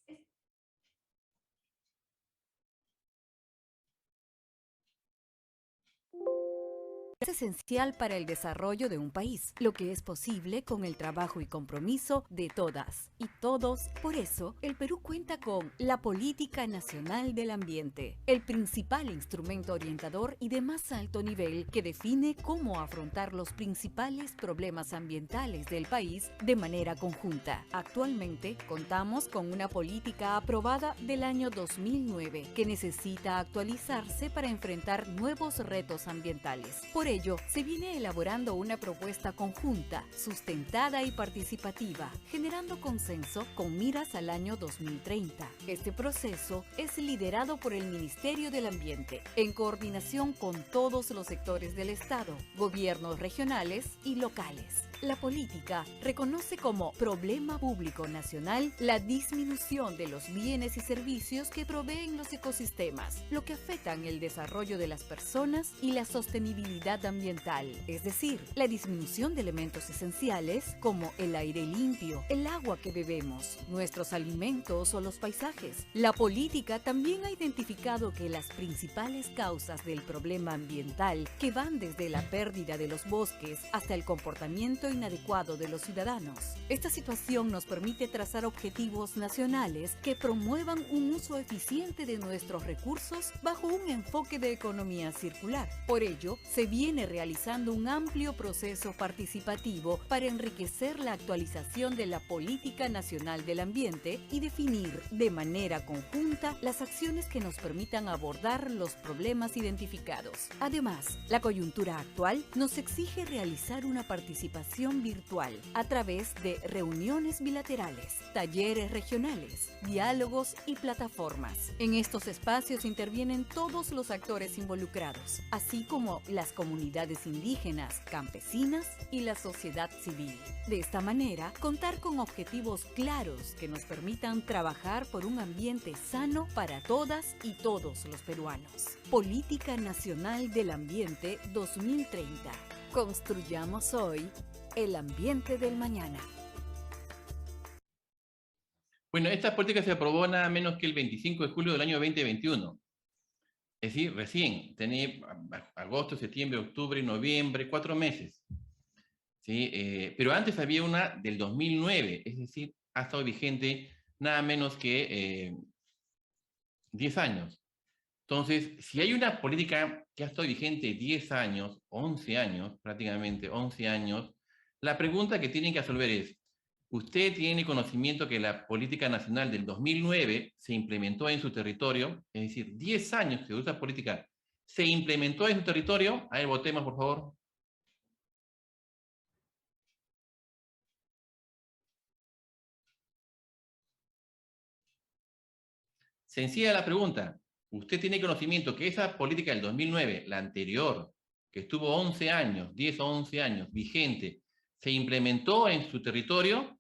es esencial para el desarrollo de un país, lo que es posible con el trabajo y compromiso de todas y todos. Por eso, el Perú cuenta con la Política Nacional del Ambiente, el principal instrumento orientador y de más alto nivel que define cómo afrontar los principales problemas ambientales del país de manera conjunta. Actualmente, contamos con una política aprobada del año 2009 que necesita actualizarse para enfrentar nuevos retos ambientales. Por ello, se viene elaborando una propuesta conjunta, sustentada y participativa, generando consenso con miras al año 2030. Este proceso es liderado por el Ministerio del Ambiente, en coordinación con todos los sectores del Estado, gobiernos regionales y locales. La política reconoce como problema público nacional la disminución de los bienes y servicios que proveen los ecosistemas, lo que afectan el desarrollo de las personas y la sostenibilidad ambiental, es decir, la disminución de elementos esenciales como el aire limpio, el agua que bebemos, nuestros alimentos o los paisajes. La política también ha identificado que las principales causas del problema ambiental, que van desde la pérdida de los bosques hasta el comportamiento inadecuado de los ciudadanos. Esta situación nos permite trazar objetivos nacionales que promuevan un uso eficiente de nuestros recursos bajo un enfoque de economía circular. Por ello, se viene realizando un amplio proceso participativo para enriquecer la actualización de la Política Nacional del Ambiente y definir de manera conjunta las acciones que nos permitan abordar los problemas identificados. Además, la coyuntura actual nos exige realizar una participación virtual a través de reuniones bilaterales, talleres regionales, diálogos y plataformas. En estos espacios intervienen todos los actores involucrados, así como las comunidades indígenas, campesinas y la sociedad civil. De esta manera, contar con objetivos claros que nos permitan trabajar por un ambiente sano para todas y todos los peruanos. Política Nacional del Ambiente 2030. Construyamos hoy el ambiente del mañana. Bueno, esta política se aprobó nada menos que el 25 de julio del año 2021. Es decir, recién, tenía agosto, septiembre, octubre, noviembre, 4 meses. ¿Sí? Pero antes había una del 2009, es decir, ha estado vigente nada menos que 10 años. Entonces, si hay una política que ha estado vigente 10 años, 11 años, prácticamente 11 años, la pregunta que tienen que resolver es, ¿usted tiene conocimiento que la política nacional del 2009 se implementó en su territorio? Es decir, 10 años que esa política se implementó en su territorio. A ver, votemos, por favor. Sencilla la pregunta. ¿Usted tiene conocimiento que esa política del 2009, la anterior, que estuvo 11 años, 10 o 11 años, vigente, se implementó en su territorio?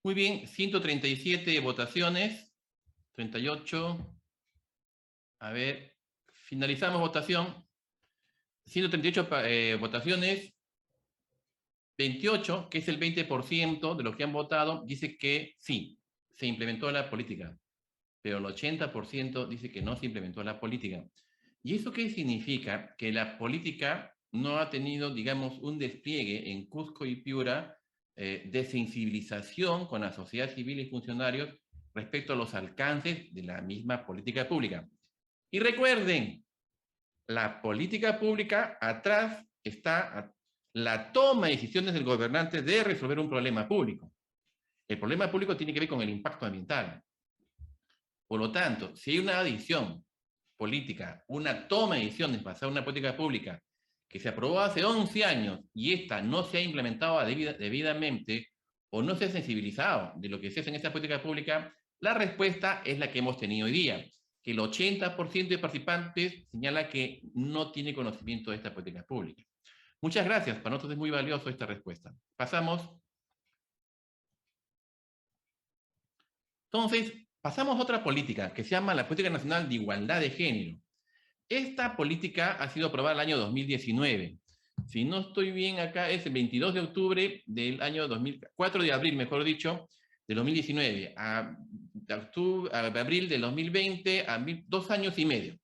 Muy bien, 137 votaciones, 38. A ver, finalizamos votación. 138 votaciones, 28, que es el 20% de los que han votado, dice que sí, se implementó la política, pero el 80% dice que no se implementó la política. ¿Y eso qué significa? Que la política no ha tenido, digamos, un despliegue en Cusco y Piura de sensibilización con la sociedad civil y funcionarios respecto a los alcances de la misma política pública. Y recuerden, la política pública, atrás está la toma de decisiones del gobernante de resolver un problema público. El problema público tiene que ver con el impacto ambiental. Por lo tanto, si hay una decisión política, una toma de decisiones basada en una política pública que se aprobó hace 11 años y esta no se ha implementado debidamente o no se ha sensibilizado de lo que se hace en esta política pública, la respuesta es la que hemos tenido hoy día, que el 80% de participantes señala que no tiene conocimiento de esta política pública. Muchas gracias, para nosotros es muy valioso esta respuesta. Pasamos. Entonces, pasamos a otra política que se llama la Política Nacional de Igualdad de Género. Esta política ha sido aprobada el año 2019. Si no estoy bien acá, es el 22 de octubre del año 4 de abril, mejor dicho, del 2019, a abril del 2020, a 2 años y medio.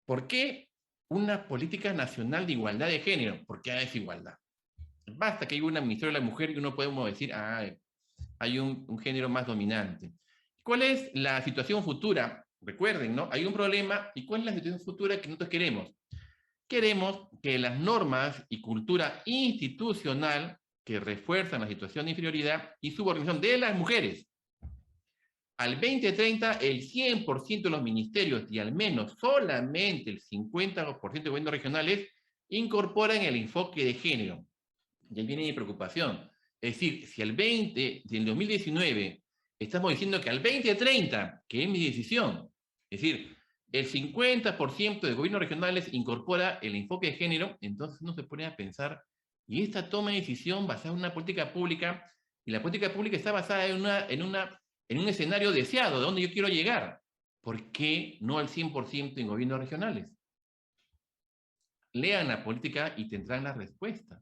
¿Por qué una política nacional de igualdad de género? Porque hay desigualdad. Basta que haya un Ministerio de la Mujer y uno podemos decir, hay un género más dominante. ¿Cuál es la situación futura? Recuerden, ¿no? Hay un problema. ¿Y cuál es la situación futura que nosotros queremos? Queremos que las normas y cultura institucional que refuerzan la situación de inferioridad y subordinación de las mujeres. Al 2030, el 100% de los ministerios y al menos solamente el 50% de gobiernos regionales incorporan el enfoque de género. Y ahí viene mi preocupación. Es decir, si el 2019 estamos diciendo que al 2030, que es mi decisión, es decir, el 50% de gobiernos regionales incorpora el enfoque de género, entonces uno se pone a pensar, y esta toma de decisión basada en una política pública, y la política pública está basada en un escenario deseado, de donde yo quiero llegar. ¿Por qué no al 100% en gobiernos regionales? Lean la política y tendrán la respuesta.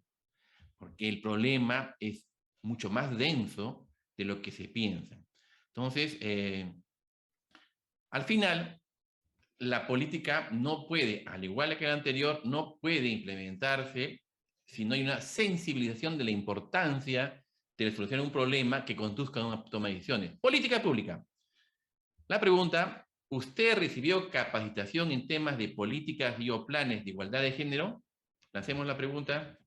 Porque el problema es mucho más denso de lo que se piensa. Entonces, al final, la política no puede, al igual que la anterior, no puede implementarse si no hay una sensibilización de la importancia de solucionar un problema que conduzca a una toma de decisiones. Política pública. La pregunta, ¿usted recibió capacitación en temas de políticas y o planes de igualdad de género? Lancemos la pregunta.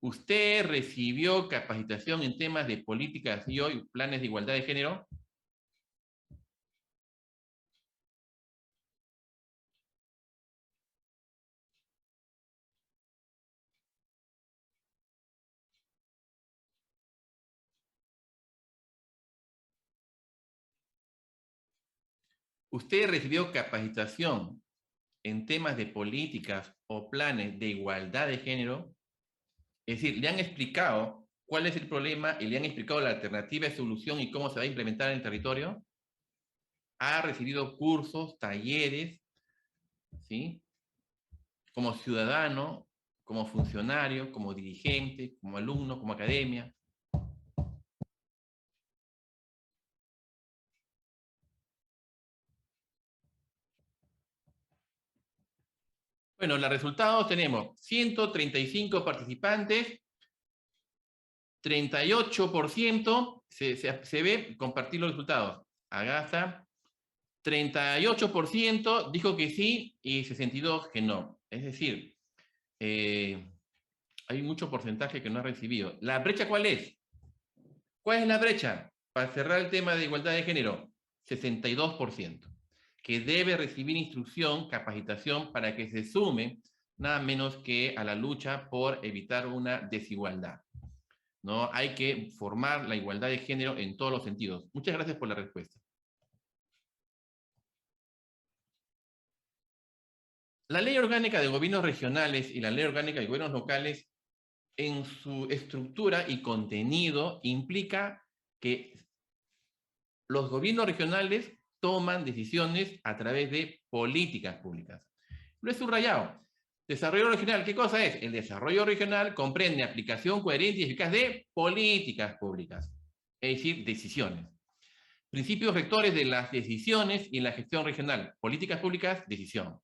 ¿Usted recibió capacitación en temas de políticas y hoy planes de igualdad de género? ¿Usted recibió capacitación en temas de políticas o planes de igualdad de género? Es decir, le han explicado cuál es el problema y le han explicado la alternativa de solución y cómo se va a implementar en el territorio. Ha recibido cursos, talleres, ¿sí? Como ciudadano, como funcionario, como dirigente, como alumno, como academia. Bueno, los resultados tenemos 135 participantes, 38% se ve, compartir los resultados. Agasta, 38% dijo que sí y 62% que no. Es decir, hay mucho porcentaje que no ha recibido. ¿La brecha cuál es? ¿Cuál es la brecha? Para cerrar el tema de igualdad de género, 62%, que debe recibir instrucción, capacitación para que se sume nada menos que a la lucha por evitar una desigualdad. ¿No? Hay que formar la igualdad de género en todos los sentidos. Muchas gracias por la respuesta. La Ley Orgánica de Gobiernos Regionales y la Ley Orgánica de Gobiernos Locales en su estructura y contenido implica que los gobiernos regionales toman decisiones a través de políticas públicas. Lo he subrayado. Desarrollo regional, ¿qué cosa es? El desarrollo regional comprende aplicación coherente y eficaz de políticas públicas, es decir, decisiones. Principios rectores de las decisiones y la gestión regional. Políticas públicas, decisión.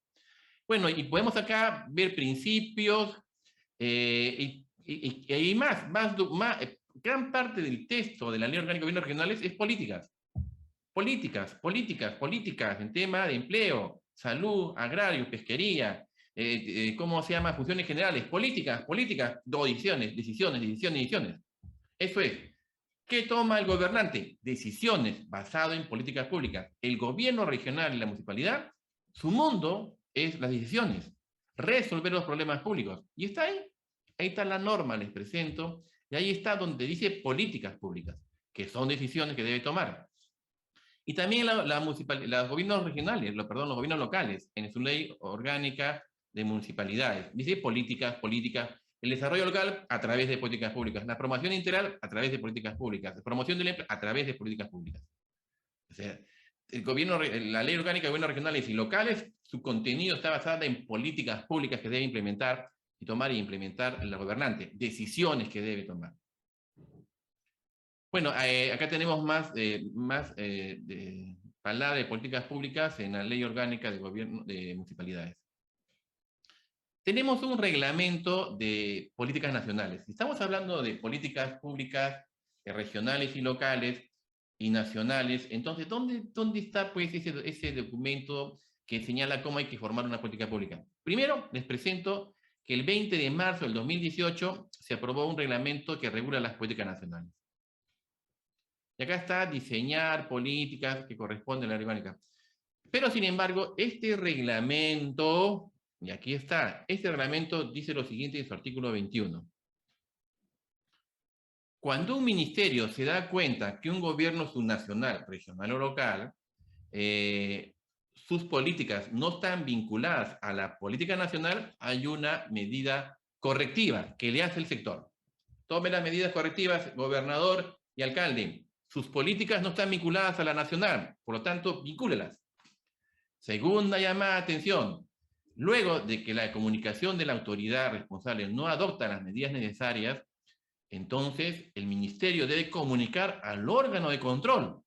Bueno, y podemos acá ver principios y más, gran parte del texto de la Ley Orgánica de Gobiernos Regionales es políticas. Políticas en tema de empleo, salud, agrario, pesquería, ¿cómo se llama? Funciones generales, políticas, decisiones. Eso es. ¿Qué toma el gobernante? Decisiones basadas en políticas públicas. El gobierno regional y la municipalidad, su mundo es las decisiones, resolver los problemas públicos. Y está ahí. Ahí está la norma, les presento, y ahí está donde dice políticas públicas, que son decisiones que debe tomar. Y también los gobiernos regionales, los gobiernos locales, en su ley orgánica de municipalidades. Dice políticas, el desarrollo local a través de políticas públicas, la promoción integral a través de políticas públicas, la promoción del empleo a través de políticas públicas. O sea, la ley orgánica de gobiernos regionales y locales, su contenido está basado en políticas públicas que debe implementar y tomar y implementar el gobernante, decisiones que debe tomar. Bueno, acá tenemos más palabras de políticas públicas en la Ley Orgánica de Gobierno de Municipalidades. Tenemos un reglamento de políticas nacionales. Si estamos hablando de políticas públicas regionales y locales y nacionales, entonces, ¿dónde está pues, ese documento que señala cómo hay que formar una política pública? Primero, les presento que el 20 de marzo del 2018 se aprobó un reglamento que regula las políticas nacionales. Y acá está diseñar políticas que corresponden a la ley orgánica. Pero, sin embargo, este reglamento, y aquí está, este reglamento dice lo siguiente en su artículo 21. Cuando un ministerio se da cuenta que un gobierno subnacional, regional o local, sus políticas no están vinculadas a la política nacional, hay una medida correctiva que le hace el sector. Tome las medidas correctivas, gobernador y alcalde. Sus políticas no están vinculadas a la nacional, por lo tanto, vincúlelas. Segunda llamada de atención. Luego de que la comunicación de la autoridad responsable no adopta las medidas necesarias, entonces el ministerio debe comunicar al órgano de control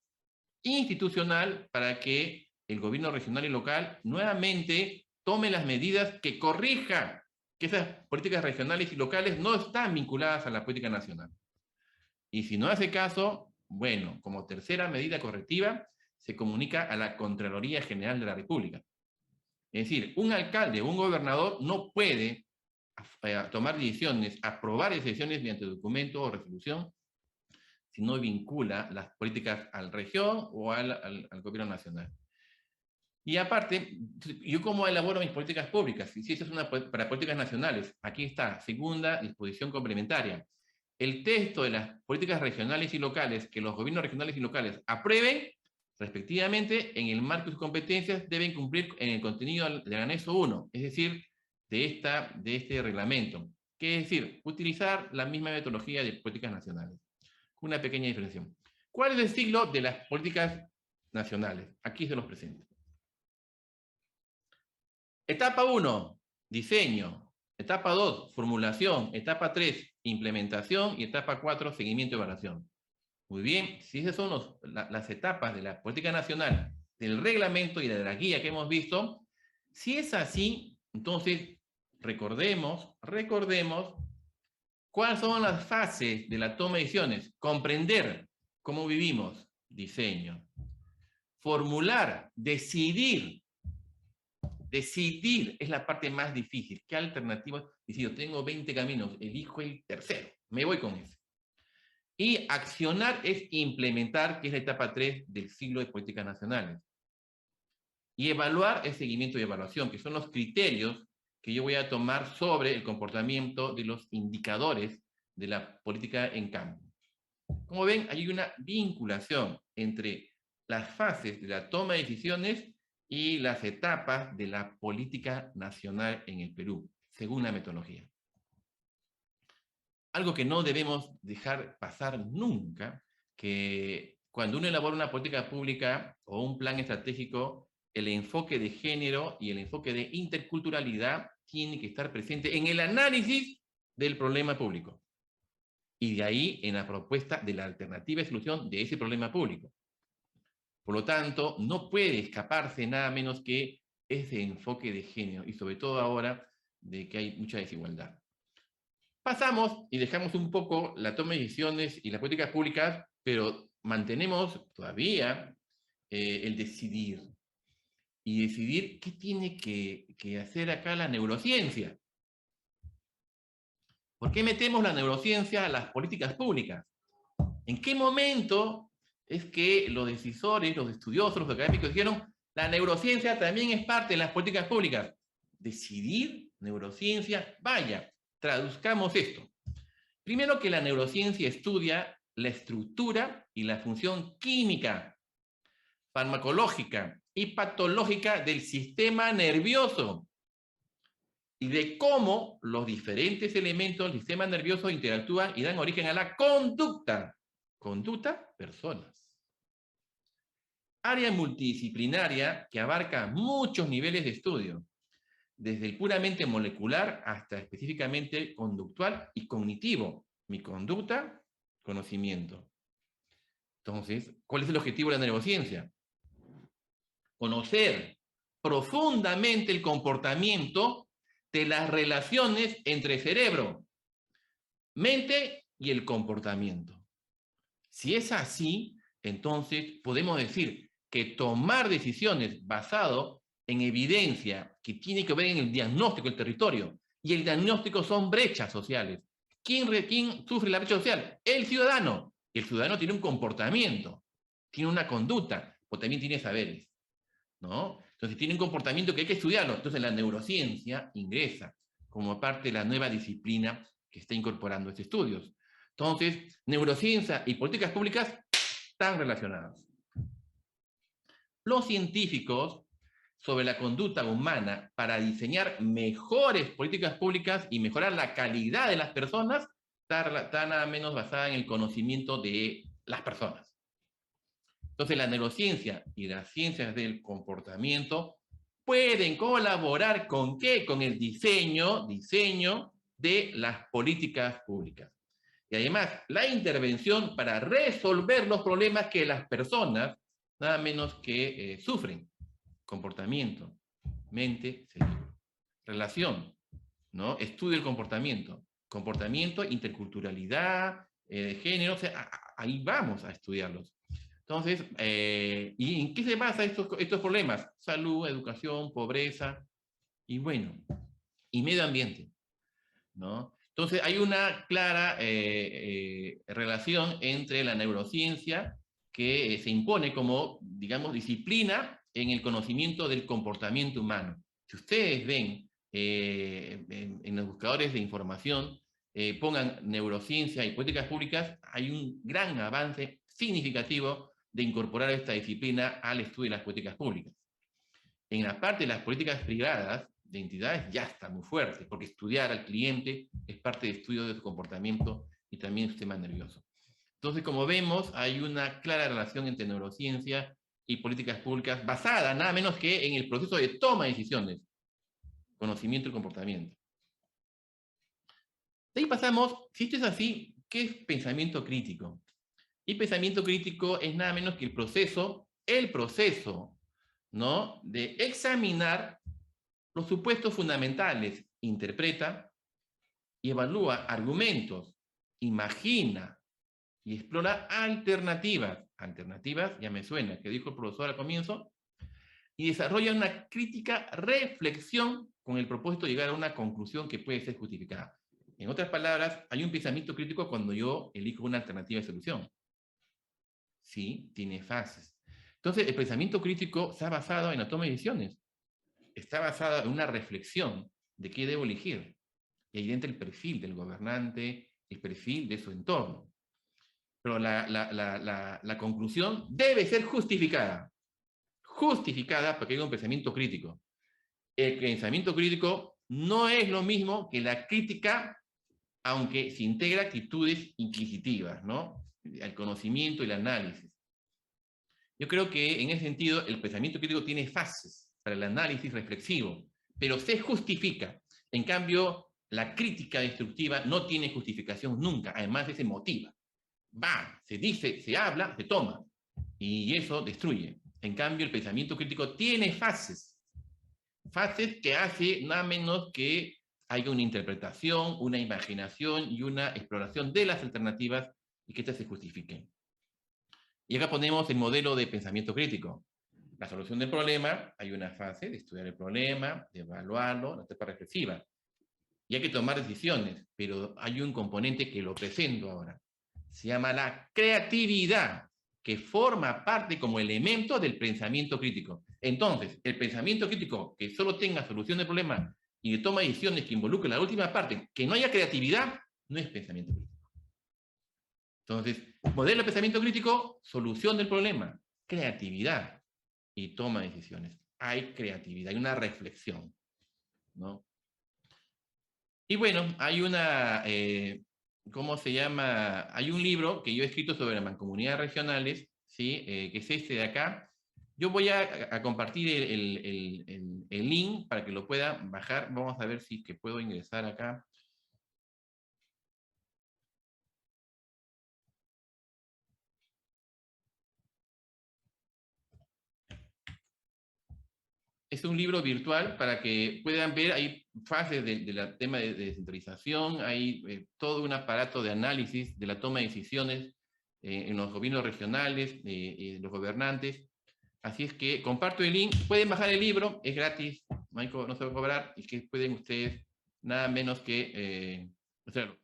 institucional para que el gobierno regional y local nuevamente tome las medidas que corrijan que esas políticas regionales y locales no están vinculadas a la política nacional. Y si no hace caso, bueno, como tercera medida correctiva, se comunica a la Contraloría General de la República. Es decir, un alcalde o un gobernador no puede tomar decisiones, aprobar decisiones mediante documento o resolución, si no vincula las políticas a la región o al gobierno nacional. Y aparte, ¿yo cómo elaboro mis políticas públicas? Si eso es para políticas nacionales, aquí está, segunda disposición complementaria. El texto de las políticas regionales y locales que los gobiernos regionales y locales aprueben, respectivamente, en el marco de sus competencias, deben cumplir en el contenido del anexo 1, es decir, de este reglamento. Que es decir, utilizar la misma metodología de políticas nacionales. Una pequeña diferencia. ¿Cuál es el siglo de las políticas nacionales? Aquí se los presento. Etapa 1, diseño. Etapa 2, formulación. Etapa 3, implementación. Y etapa 4, seguimiento y evaluación. Muy bien, si esas son las etapas de la política nacional, del reglamento y de la guía que hemos visto, si es así, entonces recordemos cuáles son las fases de la toma de decisiones. Comprender cómo vivimos, diseño. Formular, decidir. Decidir es la parte más difícil. ¿Qué alternativas? Decido, tengo 20 caminos, elijo el tercero, me voy con ese. Y accionar es implementar, que es la etapa 3 del ciclo de políticas nacionales. Y evaluar es seguimiento y evaluación, que son los criterios que yo voy a tomar sobre el comportamiento de los indicadores de la política en campo. Como ven, hay una vinculación entre las fases de la toma de decisiones y las etapas de la política nacional en el Perú, según la metodología. algo que no debemos dejar pasar nunca, que cuando uno elabora una política pública o un plan estratégico, el enfoque de género y el enfoque de interculturalidad tiene que estar presente en el análisis del problema público. Y de ahí en la propuesta de la alternativa de solución de ese problema público. Por lo tanto, no puede escaparse nada menos que ese enfoque de género, y sobre todo ahora de que hay mucha desigualdad. Pasamos y dejamos un poco la toma de decisiones y las políticas públicas, pero mantenemos todavía el decidir. Y decidir qué tiene que hacer acá la neurociencia. ¿Por qué metemos la neurociencia a las políticas públicas? ¿En qué momento es que los decisores, los estudiosos, los académicos dijeron la neurociencia también es parte de las políticas públicas? Decidir, neurociencia, vaya, traduzcamos esto. Primero que la neurociencia estudia la estructura y la función química, farmacológica y patológica del sistema nervioso y de cómo los diferentes elementos del sistema nervioso interactúan y dan origen a la conducta. Conducta, personas. Área multidisciplinaria que abarca muchos niveles de estudio, desde el puramente molecular hasta específicamente conductual y cognitivo. Mi conducta, conocimiento. Entonces, ¿cuál es el objetivo de la neurociencia? Conocer profundamente el comportamiento de las relaciones entre cerebro, mente y el comportamiento. Si es así, entonces podemos decir que tomar decisiones basado en evidencia que tiene que ver en el diagnóstico del territorio, y el diagnóstico son brechas sociales. ¿Quién sufre la brecha social? El ciudadano. Y el ciudadano tiene un comportamiento, tiene una conducta, o también tiene saberes, ¿no? Entonces tiene un comportamiento que hay que estudiarlo. Entonces la neurociencia ingresa como parte de la nueva disciplina que está incorporando estos estudios. Entonces, neurociencia y políticas públicas están relacionadas. Los científicos sobre la conducta humana para diseñar mejores políticas públicas y mejorar la calidad de las personas está nada menos basada en el conocimiento de las personas. Entonces, la neurociencia y las ciencias del comportamiento pueden colaborar ¿con qué? Con el diseño de las políticas públicas. Y además, la intervención para resolver los problemas que las personas, nada menos que sufren. Comportamiento, mente, cerebro. Relación, ¿no? Estudio del comportamiento. Comportamiento, interculturalidad, género, o sea, ahí vamos a estudiarlos. Entonces, ¿y en qué se basan estos problemas? Salud, educación, pobreza, y bueno, y medio ambiente, ¿no? Entonces, hay una clara relación entre la neurociencia que se impone como, digamos, disciplina en el conocimiento del comportamiento humano. Si ustedes ven en los buscadores de información, pongan neurociencia y políticas públicas, hay un gran avance significativo de incorporar esta disciplina al estudio de las políticas públicas. En la parte de las políticas privadas, de entidades, ya está muy fuerte, porque estudiar al cliente es parte de estudio de su comportamiento y también del sistema nervioso. Entonces, como vemos, hay una clara relación entre neurociencia y políticas públicas basada nada menos que en el proceso de toma de decisiones, conocimiento y comportamiento. De ahí pasamos, si esto es así, ¿qué es pensamiento crítico? Y pensamiento crítico es nada menos que el proceso, ¿no?, de examinar los supuestos fundamentales, interpreta y evalúa argumentos, imagina y explora alternativas. Alternativas, ya me suena, que dijo el profesor al comienzo, y desarrolla una crítica reflexión con el propósito de llegar a una conclusión que puede ser justificada. En otras palabras, hay un pensamiento crítico cuando yo elijo una alternativa de solución. Sí, tiene fases. Entonces, el pensamiento crítico está basado en la toma de decisiones. Está basado en una reflexión de qué debo elegir. Y ahí entra el perfil del gobernante, el perfil de su entorno. Pero la conclusión debe ser justificada. Justificada porque hay un pensamiento crítico. El pensamiento crítico no es lo mismo que la crítica aunque se integra actitudes inquisitivas, ¿no? El conocimiento y el análisis. Yo creo que en ese sentido el pensamiento crítico tiene fases para el análisis reflexivo, pero se justifica. En cambio, la crítica destructiva no tiene justificación nunca, además es emotiva. Va, se dice, se habla, se toma, y eso destruye. En cambio, el pensamiento crítico tiene fases que hace nada menos que haya una interpretación, una imaginación y una exploración de las alternativas y que éstas se justifiquen. Y acá ponemos el modelo de pensamiento crítico. La solución del problema, hay una fase de estudiar el problema, de evaluarlo, la etapa reflexiva. Y hay que tomar decisiones, pero hay un componente que lo presento ahora. Se llama la creatividad, que forma parte como elemento del pensamiento crítico. Entonces, el pensamiento crítico que solo tenga solución del problema y de toma de decisiones que involucre la última parte, que no haya creatividad, no es pensamiento crítico. Entonces, modelo de pensamiento crítico, solución del problema, creatividad y toma de decisiones. Hay creatividad, hay una reflexión, ¿no? Y bueno, hay una, ¿cómo se llama? Hay un libro que yo he escrito sobre las mancomunidades regionales, ¿sí? Que es este de acá. Yo voy a compartir el link para que lo puedan bajar. Vamos a ver si que puedo ingresar acá. Es un libro virtual para que puedan ver, hay fases del tema de descentralización, hay todo un aparato de análisis de la toma de decisiones en los gobiernos regionales, los gobernantes. Así es que comparto el link, pueden bajar el libro, es gratis, no se va a cobrar, y que pueden ustedes nada menos que hacerlo.